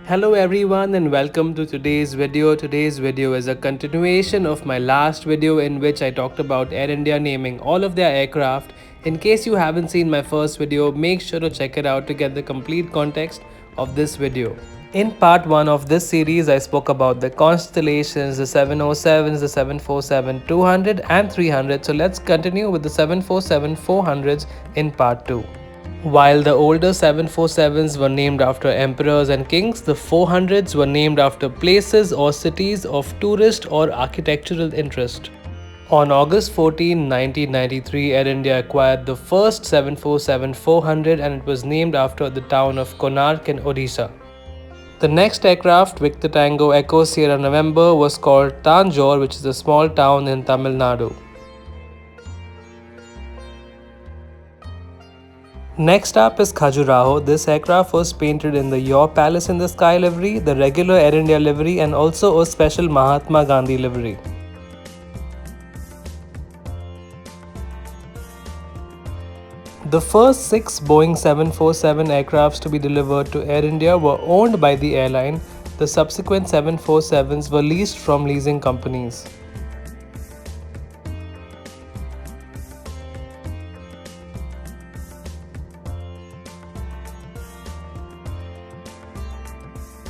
Hello everyone and welcome to today's video. Today's video is a continuation of my last video in which I talked about Air India naming all of their aircraft. In case you haven't seen my first video, make sure to check it out to get the complete context of this video. In part 1 of this series, I spoke about the constellations, the 707s, the 747-200 and 300. So let's continue with the 747-400s in part 2. While the older 747s were named after emperors and kings, the 400s were named after places or cities of tourist or architectural interest. On August 14, 1993, Air India acquired the first 747-400 and it was named after the town of Konark in Odisha. The next aircraft, Victor Tango Echo Sierra November, was called Tanjore, which is a small town in Tamil Nadu. Next up is Khajuraho. This aircraft was painted in the Your Palace in the Sky livery, the regular Air India livery, and also a special Mahatma Gandhi livery. The first 6 Boeing 747 aircrafts to be delivered to Air India were owned by the airline. The subsequent 747s were leased from leasing companies.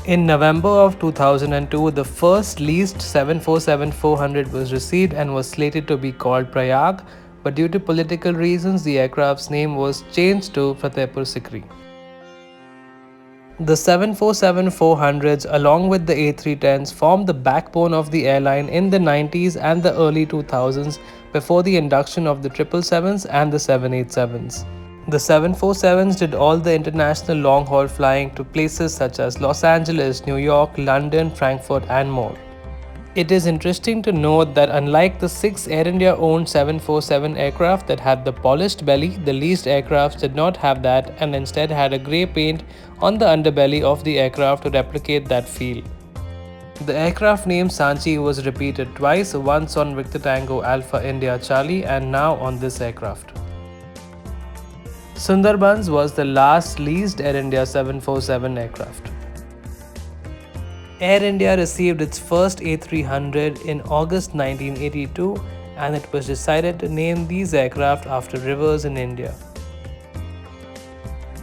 In November of 2002, the first leased 747-400 was received and was slated to be called Prayag, but due to political reasons, the aircraft's name was changed to Fatehpur Sikri. The 747-400s along with the A310s formed the backbone of the airline in the 90s and the early 2000s before the induction of the 777s and the 787s. The 747s did all the international long-haul flying to places such as Los Angeles, New York, London, Frankfurt and more. It is interesting to note that unlike the 6 Air India owned 747 aircraft that had the polished belly, the leased aircrafts did not have that and instead had a grey paint on the underbelly of the aircraft to replicate that feel. The aircraft name Sanchi was repeated twice, once on Victor Tango Alpha India Charlie and now on this aircraft. Sundarbans was the last leased Air India 747 aircraft. Air India received its first A300 in August 1982 and it was decided to name these aircraft after rivers in India.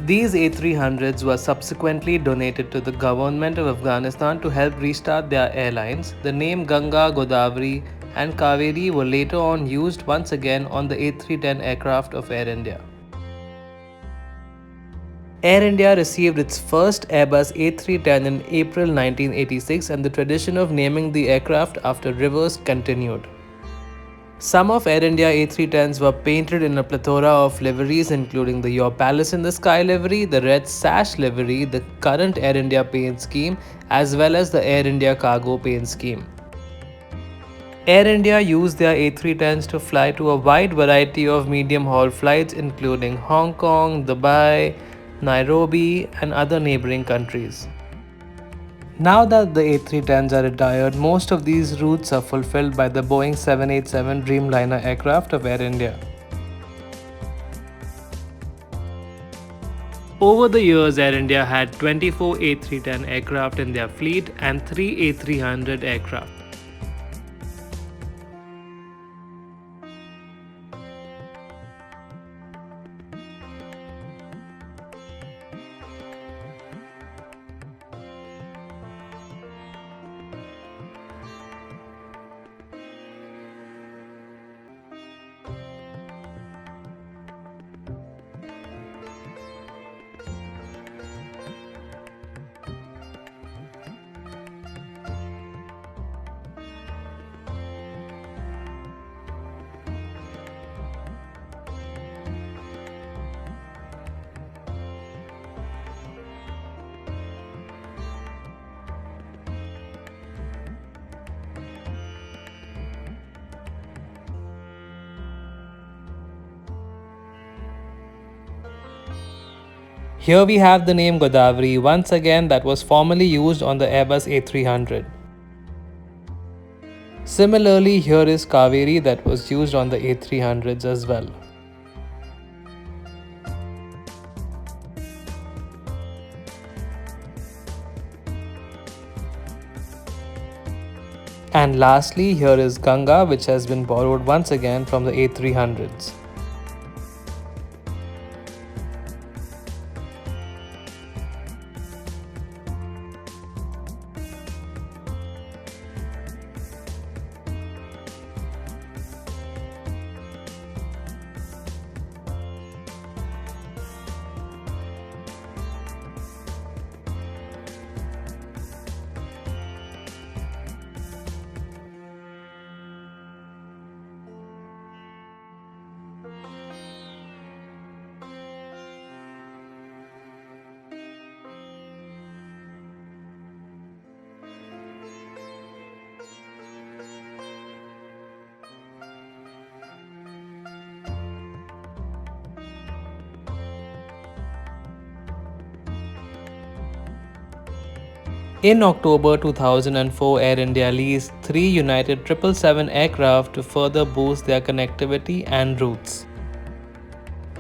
These A300s were subsequently donated to the government of Afghanistan to help restart their airlines. The name Ganga, Godavari and Kaveri were later on used once again on the A310 aircraft of Air India. Air India received its first Airbus A310 in April 1986 and the tradition of naming the aircraft after rivers continued. Some of Air India A310s were painted in a plethora of liveries including the Your Palace in the Sky livery, the Red Sash livery, the current Air India paint scheme as well as the Air India cargo paint scheme. Air India used their A310s to fly to a wide variety of medium-haul flights including Hong Kong, Dubai, Nairobi and other neighboring countries. Now that the A310s are retired, most of these routes are fulfilled by the Boeing 787 Dreamliner aircraft of Air India. Over the years, Air India had 24 A310 aircraft in their fleet and 3 A300 aircraft. Here we have the name Godavari, once again that was formerly used on the Airbus A300. Similarly, here is Kaveri that was used on the A300s as well. And lastly, here is Ganga, which has been borrowed once again from the A300s. In October 2004, Air India leased three United 777 aircraft to further boost their connectivity and routes.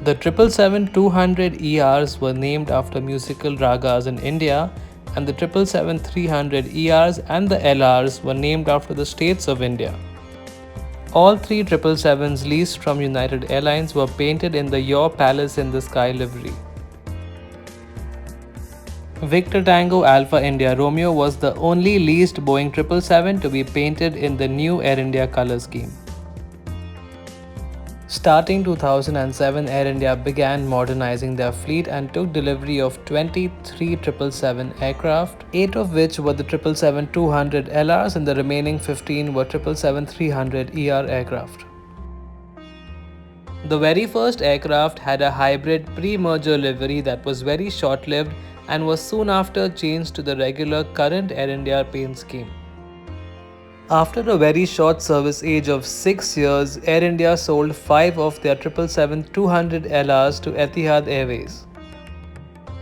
The 777-200ERs were named after musical ragas in India, and the 777-300ERs and the LRs were named after the states of India. All three 777s leased from United Airlines were painted in the Your Palace in the Sky livery. Victor Tango Alpha India Romeo was the only leased Boeing 777 to be painted in the new Air India color scheme. Starting 2007, Air India began modernizing their fleet and took delivery of 23 777 aircraft, 8 of which were the 777-200 LRs and the remaining 15 were 777-300ER aircraft. The very first aircraft had a hybrid pre-merger livery that was very short-lived and was soon after changed to the regular current Air India paint scheme. After a very short service age of 6 years, Air India sold 5 of their 777-200 LRs to Etihad Airways.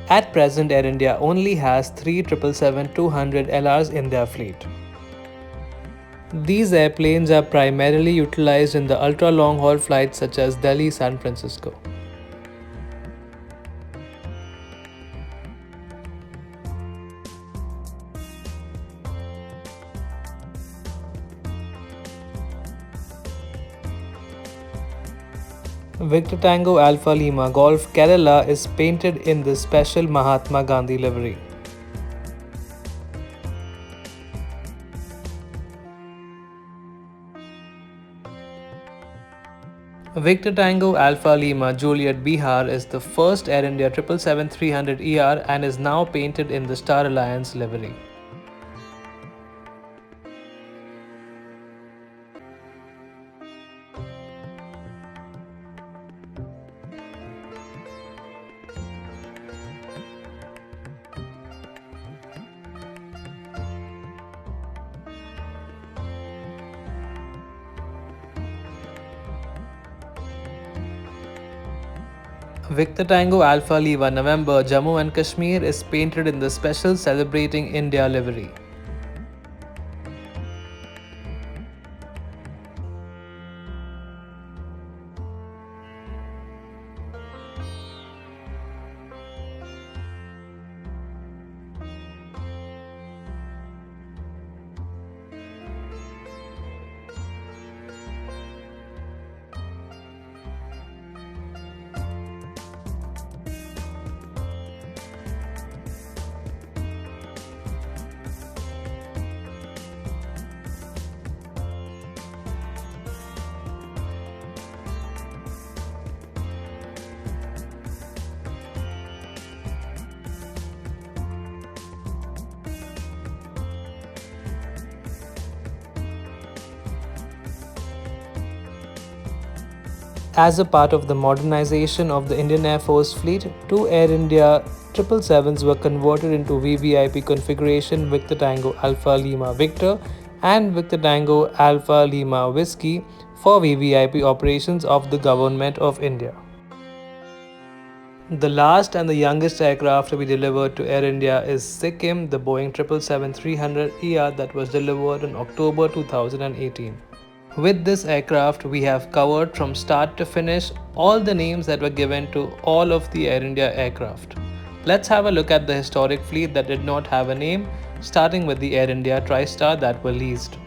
At present, Air India only has 3 777-200 LRs in their fleet. These airplanes are primarily utilized in the ultra-long-haul flights such as Delhi-San Francisco. Victor Tango Alpha Lima Golf Kerala is painted in the special Mahatma Gandhi livery. Victor Tango Alpha Lima Juliet Bihar is the first Air India 777-300ER and is now painted in the Star Alliance livery. Victor Tango Alpha Lima November Jammu and Kashmir is painted in the special Celebrating India livery. As a part of the modernization of the Indian Air Force fleet, 2 Air India 777s were converted into VVIP configuration Victor Tango Alpha Lima Victor and Victor Tango Alpha Lima Whiskey for VVIP operations of the Government of India. The last and the youngest aircraft to be delivered to Air India is Sikkim, the Boeing 777-300ER that was delivered in October 2018. With this aircraft, we have covered from start to finish all the names that were given to all of the Air India aircraft. Let's have a look at the historic fleet that did not have a name, starting with the Air India TriStar that were leased.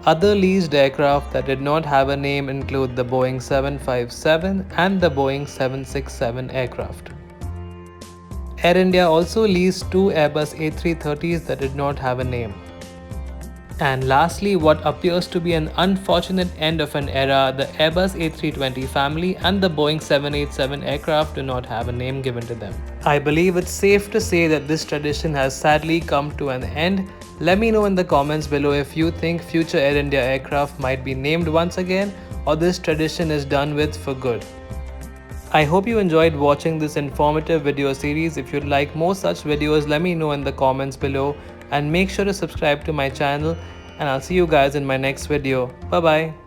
Other leased aircraft that did not have a name include the Boeing 757 and the Boeing 767 aircraft. Air India also leased two Airbus A330s that did not have a name. And lastly, what appears to be an unfortunate end of an era, the Airbus A320 family and the Boeing 787 aircraft do not have a name given to them. I believe it's safe to say that this tradition has sadly come to an end. Let me know in the comments below if you think future Air India aircraft might be named once again, or this tradition is done with for good. I hope you enjoyed watching this informative video series. If you'd like more such videos, let me know in the comments below, and make sure to subscribe to my channel, and I'll see you guys in my next video. Bye bye.